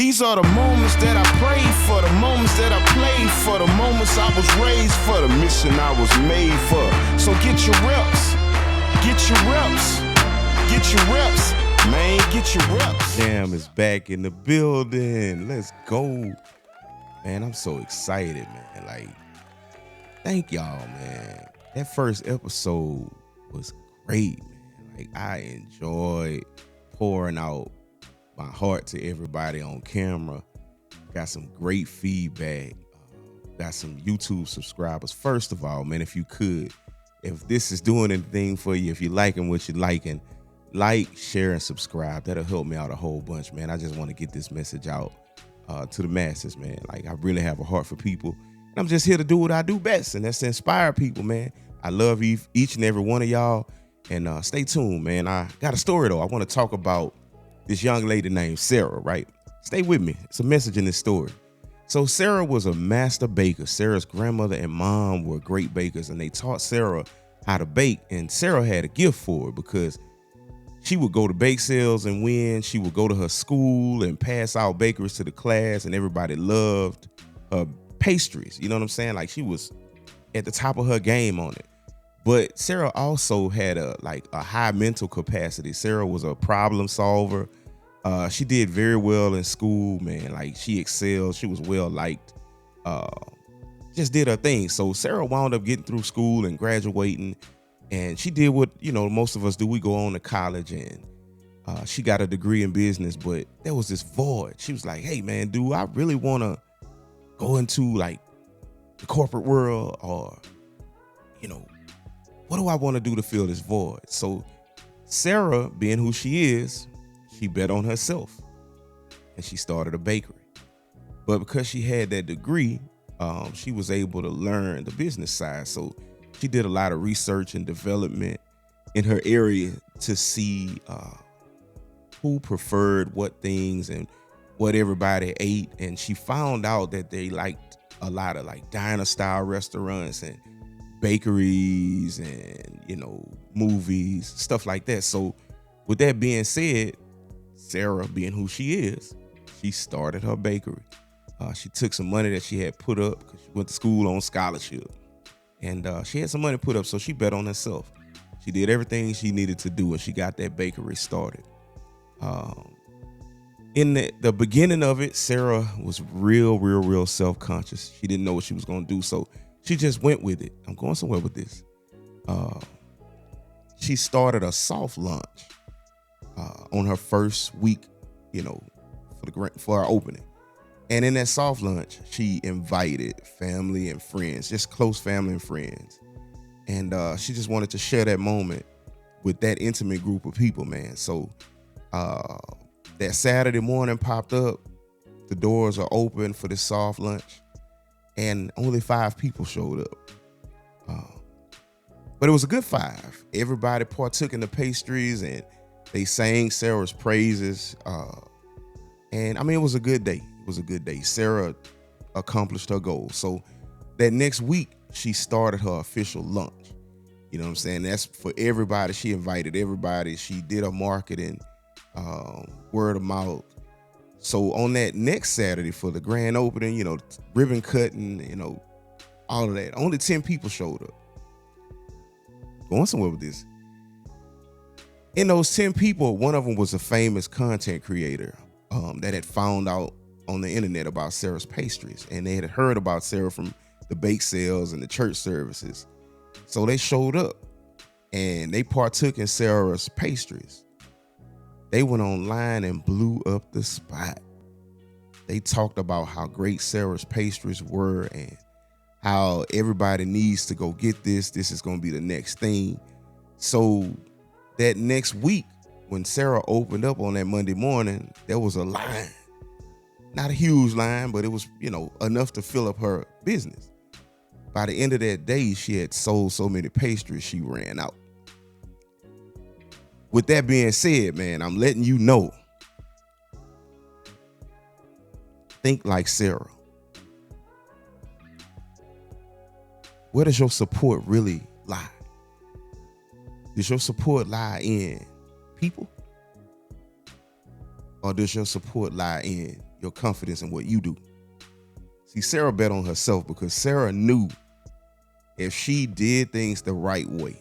These are the moments that I prayed for, the moments that I played for, the moments I was raised for, the mission I was made for. So get your reps, get your reps, get your reps, man, get your reps. Jam is back in the building. Let's go. Man, I'm so excited, man. Like, thank y'all, man. That first episode was great, man. Like, I enjoyed pouring out my heart to everybody on camera. Got some great feedback. Got some YouTube subscribers. First of all, man, if you could, if this is doing anything for you, if you're liking what you're liking, like, share, and subscribe. That'll help me out a whole bunch, man. I just want to get this message out to the masses, man. Like, I really have a heart for people. And I'm just here to do what I do best, and that's to inspire people, man. I love each and every one of y'all. And stay tuned, man. I got a story, though. I want to talk about this young lady named Sarah, right? Stay with me. It's a message in this story. So Sarah was a master baker. Sarah's grandmother and mom were great bakers, and they taught Sarah how to bake. And Sarah had a gift for it because she would go to bake sales and win. She would go to her school and pass out bakeries to the class, and everybody loved her pastries. You know what I'm saying? Like, she was at the top of her game on it. But Sarah also had a high mental capacity. Sarah was a problem solver. She did very well in school, man. Like, she excelled. She was well liked. Just did her thing. So Sarah wound up getting through school and graduating. And she did what, most of us do. We go on to college, and she got a degree in business. But there was this void. She was like, hey, man, do I really want to go into like the corporate world, or, what do I want to do to fill this void? So Sarah, being who she is, she bet on herself, and she started a bakery. But because she had that degree, she was able to learn the business side. So she did a lot of research and development in her area to see who preferred what things and what everybody ate. And she found out that they liked a lot of like diner style restaurants and bakeries and, movies, stuff like that. So with that being said, Sarah, being who she is, she started her bakery. She took some money that she had put up because she went to school on scholarship. And she had some money put up, so she bet on herself. She did everything she needed to do, and she got that bakery started. In the beginning of it, Sarah was real self-conscious. She didn't know what she was going to do, so she just went with it. I'm going somewhere with this. She started a soft launch on her first week, for our opening. And in that soft launch, she invited family and friends, just close family and friends. And she just wanted to share that moment with that intimate group of people, man. So that Saturday morning popped up. The doors are open for this soft lunch. And only 5 people showed up. But it was a good 5. Everybody partook in the pastries, and they sang Sarah's praises. And it was a good day. It was a good day. Sarah accomplished her goal. So that next week, she started her official lunch. You know what I'm saying? That's for everybody. She invited everybody. She did her marketing, word of mouth. So on that next Saturday for the grand opening, ribbon cutting, all of that, only 10 people showed up. Going somewhere with this. In those 10 people, one of them was a famous content creator that had found out on the internet about Sarah's pastries, and they had heard about Sarah from the bake sales and the church services. So they showed up and they partook in Sarah's pastries. They went online and blew up the spot. They talked about how great Sarah's pastries were and how everybody needs to go get this. This is going to be the next thing. So that next week, when Sarah opened up on that Monday morning, there was a line. Not a huge line, but it was, enough to fill up her business. By the end of that day, she had sold so many pastries, she ran out. With that being said, man, I'm letting you know, think like Sarah. Where does your support really lie? Does your support lie in people? Or does your support lie in your confidence in what you do. See, Sarah bet on herself because Sarah knew if she did things the right way,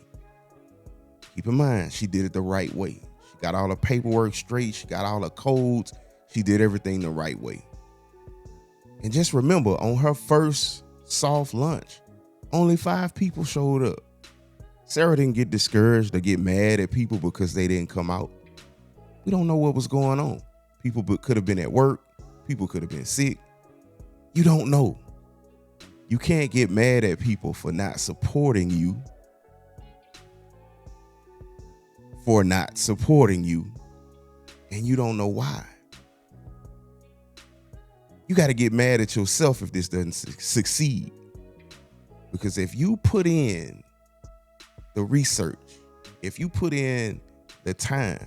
keep in mind, she did it the right way. She got all her paperwork straight. She got all her codes. She did everything the right way. And just remember, on her first soft launch, only 5 people showed up. Sarah didn't get discouraged or get mad at people because they didn't come out. We don't know what was going on. People could have been at work. People could have been sick. You don't know. You can't get mad at people for not supporting you. And you don't know why. You got to get mad at yourself if this doesn't succeed. Because if you put in the research, if you put in the time,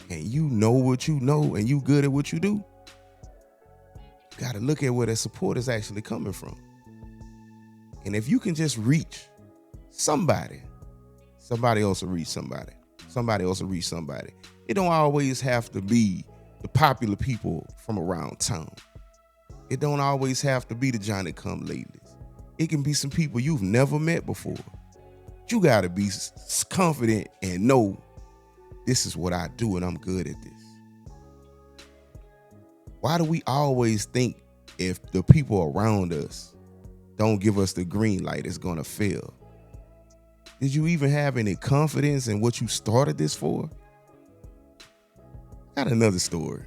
and you know what you know and you good at what you do, you got to look at where that support is actually coming from. And if you can just reach somebody else will reach somebody. Somebody else will reach somebody. It don't always have to be the popular people from around town. It don't always have to be the Johnny come latelys. It can be some people you've never met before. You got to be confident and know this is what I do and I'm good at this. Why do we always think if the people around us don't give us the green light, it's going to fail? Did you even have any confidence in what you started this for? Got another story.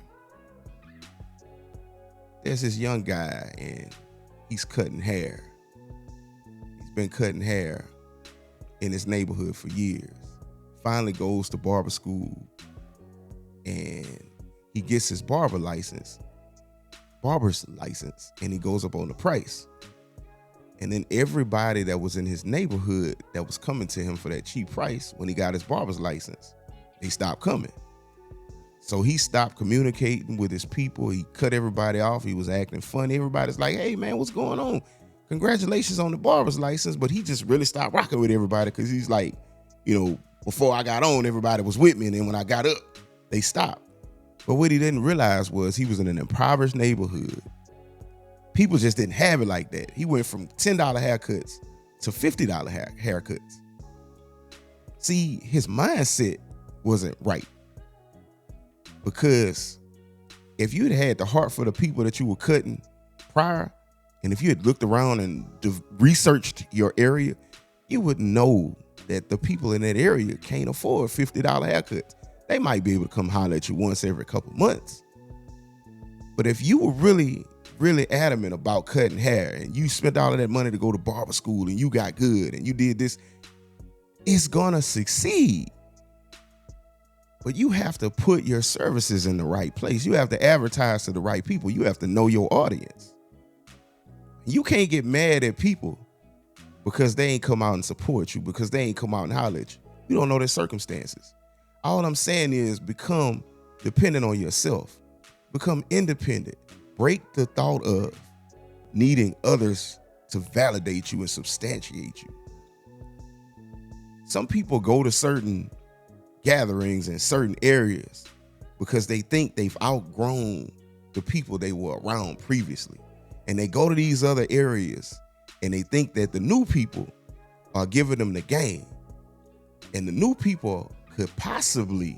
There's this young guy and he's cutting hair. He's been cutting hair in his neighborhood for years. Finally goes to barber school and he gets his barber's license, and he goes up on the price. And then everybody that was in his neighborhood that was coming to him for that cheap price when he got his barber's license, they stopped coming. So he stopped communicating with his people. He cut everybody off. He was acting funny. Everybody's like, hey man, what's going on? Congratulations on the barber's license. But he just really stopped rocking with everybody because he's like, before I got on, everybody was with me. And then when I got up, they stopped. But what he didn't realize was he was in an impoverished neighborhood. People just didn't have it like that. He went from $10 haircuts to $50 haircuts. See, his mindset wasn't right. Because if you'd had the heart for the people that you were cutting prior, and if you had looked around and researched your area, you would know that the people in that area can't afford $50 haircuts. They might be able to come holler at you once every couple months. But if you were really, really adamant about cutting hair and you spent all of that money to go to barber school and you got good and you did this, it's gonna succeed. But you have to put your services in the right place. You have to advertise to the right people. You have to know your audience. You can't get mad at people because they ain't come out and support you, because they ain't come out and holler at you. You don't know their circumstances. All I'm saying is become dependent on yourself. Become independent. Break the thought of needing others to validate you and substantiate you. Some people go to certain gatherings in certain areas because they think they've outgrown the people they were around previously. And they go to these other areas and they think that the new people are giving them the game. And the new people could possibly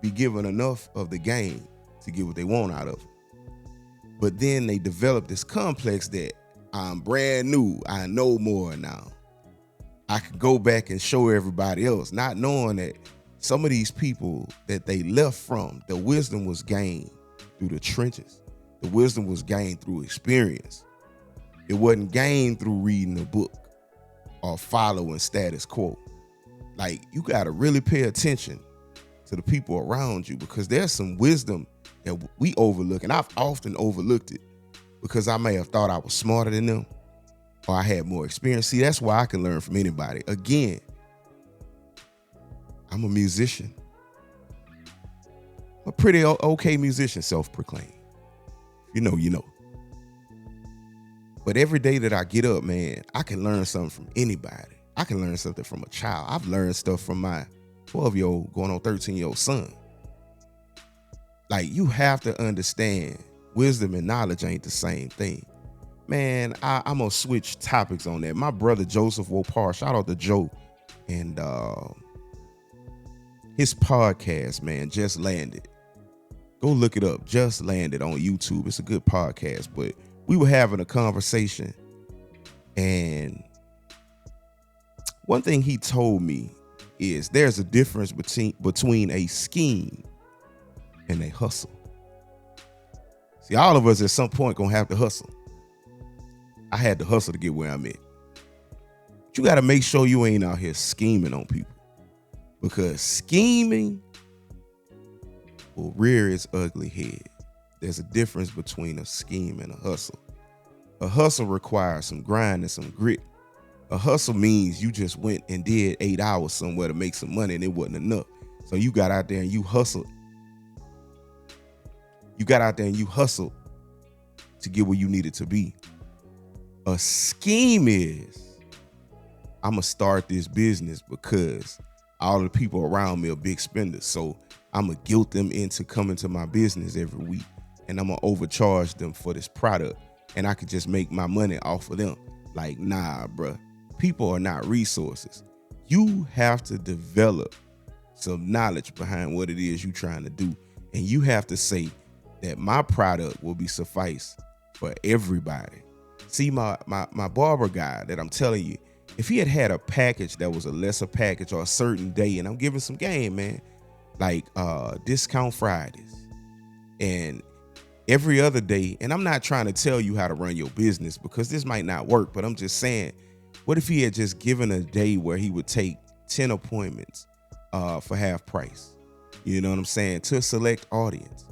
be given enough of the game to get what they want out of it. But then they develop this complex that I'm brand new. I know more now. I can go back and show everybody else, not knowing that some of these people that they left from, the wisdom was gained through the trenches. The wisdom was gained through experience. It wasn't gained through reading a book or following status quo. Like, you got to really pay attention to the people around you, because there's some wisdom that we overlook. And I've often overlooked it because I may have thought I was smarter than them or I had more experience. See, that's why I can learn from anybody. Again, I'm a musician. I'm a pretty okay musician, self-proclaimed. You know. But every day that I get up, man, I can learn something from anybody. I can learn something from a child. I've learned stuff from my 12-year-old going on 13-year-old son. Like, you have to understand wisdom and knowledge ain't the same thing. Man, I'm gonna switch topics on that. My brother Joseph Wopar, shout out to Joe, and his podcast, man, just landed. Go look it up. Just landed on YouTube. It's a good podcast. But we were having a conversation, and one thing he told me is there's a difference between a scheme and a hustle. See, all of us at some point gonna have to hustle. I had to hustle to get where I'm at. But you got to make sure you ain't out here scheming on people, because scheming will rear its ugly head. There's a difference between a scheme and a hustle. A hustle requires some grind and some grit. A hustle means you just went and did 8 hours somewhere to make some money and it wasn't enough. So you got out there and you hustled. You got out there and you hustled to get where you needed to be. A scheme is, I'm going to start this business because all the people around me are big spenders. So I'm going to guilt them into coming to my business every week, and I'm going to overcharge them for this product, and I could just make my money off of them. Like, nah, bruh. People are not resources. You have to develop some knowledge behind what it is you're trying to do. And you have to say that my product will be suffice for everybody. See, my barber guy that I'm telling you, if he had a package that was a lesser package or a certain day, and I'm giving some game, man, like discount Fridays and every other day, and I'm not trying to tell you how to run your business because this might not work, but I'm just saying, what if he had just given a day where he would take 10 appointments for half price? You know what I'm saying? To a select audience.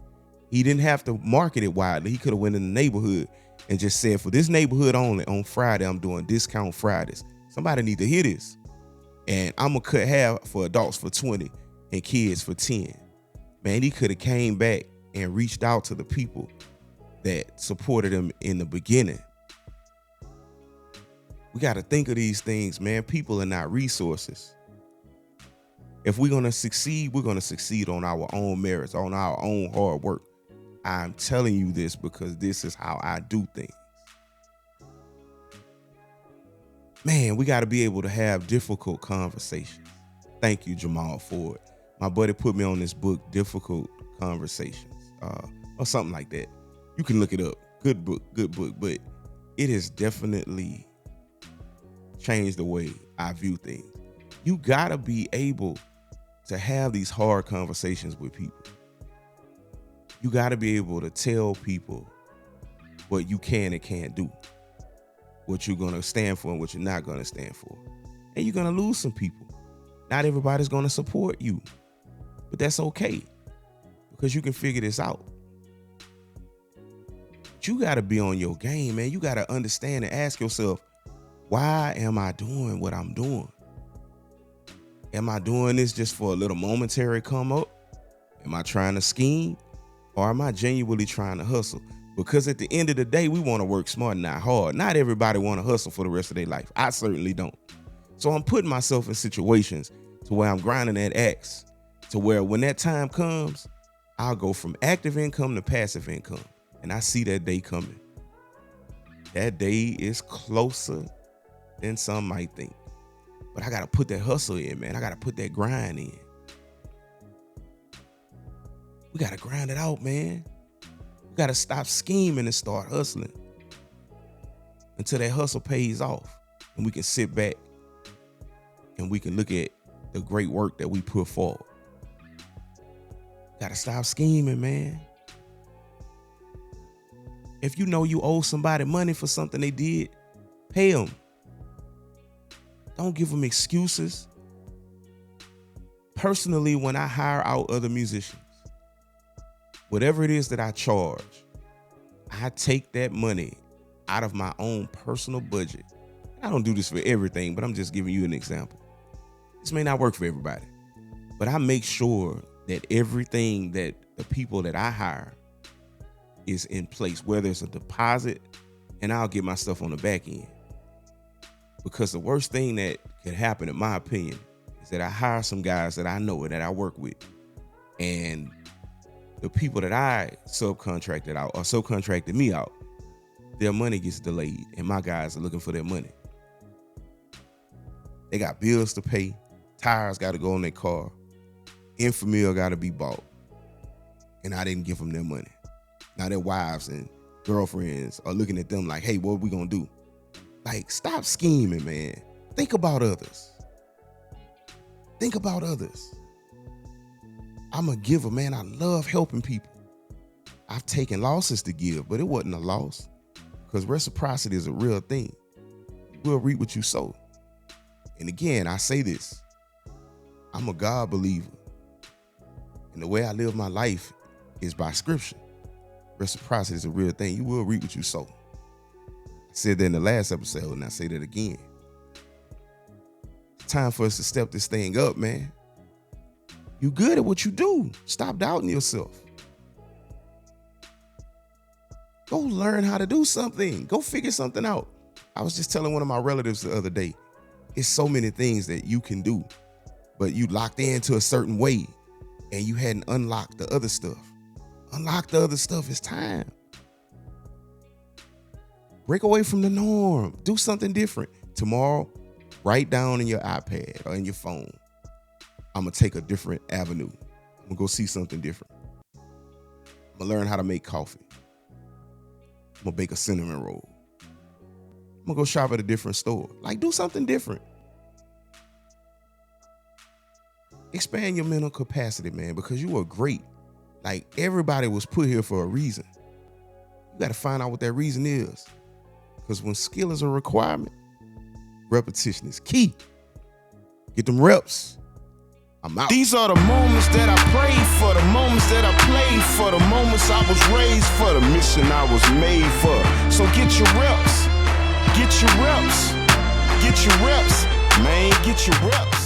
He didn't have to market it widely. He could have went in the neighborhood and just said, for this neighborhood only, on Friday, I'm doing discount Fridays. Somebody need to hear this. And I'm going to cut half for adults for 20 and kids for 10. Man, he could have came back and reached out to the people that supported him in the beginning. We got to think of these things, man. People are not resources. If we're going to succeed, we're going to succeed on our own merits, on our own hard work. I'm telling you this because this is how I do things. Man, we got to be able to have difficult conversations. Thank you, Jamal Ford. My buddy put me on this book, Difficult Conversations, or something like that. You can look it up. Good book, but it has definitely changed the way I view things. You got to be able to have these hard conversations with people. You got to be able to tell people what you can and can't do, what you're going to stand for and what you're not going to stand for. And you're going to lose some people. Not everybody's going to support you, but that's okay because you can figure this out. But you got to be on your game, man. You got to understand and ask yourself, why am I doing what I'm doing? Am I doing this just for a little momentary come up? Am I trying to scheme? Or am I genuinely trying to hustle? Because at the end of the day, we want to work smart, not hard. Not everybody want to hustle for the rest of their life. I certainly don't. So I'm putting myself in situations to where I'm grinding that X, to where when that time comes, I'll go from active income to passive income. And I see that day coming. That day is closer than some might think. But I got to put that hustle in, man. I got to put that grind in. We got to grind it out, man. We got to stop scheming and start hustling until that hustle pays off and we can sit back and we can look at the great work that we put forward. Got to stop scheming, man. If you know you owe somebody money for something they did, pay them. Don't give them excuses. Personally, when I hire out other musicians, whatever it is that I charge, I take that money out of my own personal budget. I don't do this for everything, but I'm just giving you an example. This may not work for everybody, but I make sure that everything that the people that I hire is in place, whether it's a deposit, and I'll get my stuff on the back end. Because the worst thing that could happen, in my opinion, is that I hire some guys that I know and that I work with, and the people that I subcontracted out or subcontracted me out, their money gets delayed, and my guys are looking for their money. They got bills to pay, tires got to go on their car, Infamil got to be bought, and I didn't give them their money. Now their wives and girlfriends are looking at them like, hey, what are we gonna do? Like, stop scheming, man. Think about others. Think about others. I'm a giver, man. I love helping people. I've taken losses to give, but it wasn't a loss because reciprocity is a real thing. You will reap what you sow. And again, I say this, I'm a God believer. And the way I live my life is by scripture. Reciprocity is a real thing. You will reap what you sow. I said that in the last episode, and I say that again. It's time for us to step this thing up, man. You good at what you do. Stop doubting yourself. Go learn how to do something. Go figure something out. I was just telling one of my relatives the other day, it's so many things that you can do, but you locked into a certain way and you hadn't unlocked the other stuff. Unlock the other stuff. It's time. Break away from the norm. Do something different. Tomorrow, write down in your iPad or in your phone, I'm going to take a different avenue. I'm going to go see something different. I'm going to learn how to make coffee. I'm going to bake a cinnamon roll. I'm going to go shop at a different store. Like, do something different. Expand your mental capacity, man, because you are great. Like, everybody was put here for a reason. You got to find out what that reason is. Because when skill is a requirement, repetition is key. Get them reps. I'm out. These are the moments that I prayed for, the moments that I played for, the moments I was raised for, the mission I was made for. So get your reps, get your reps, get your reps, man, get your reps.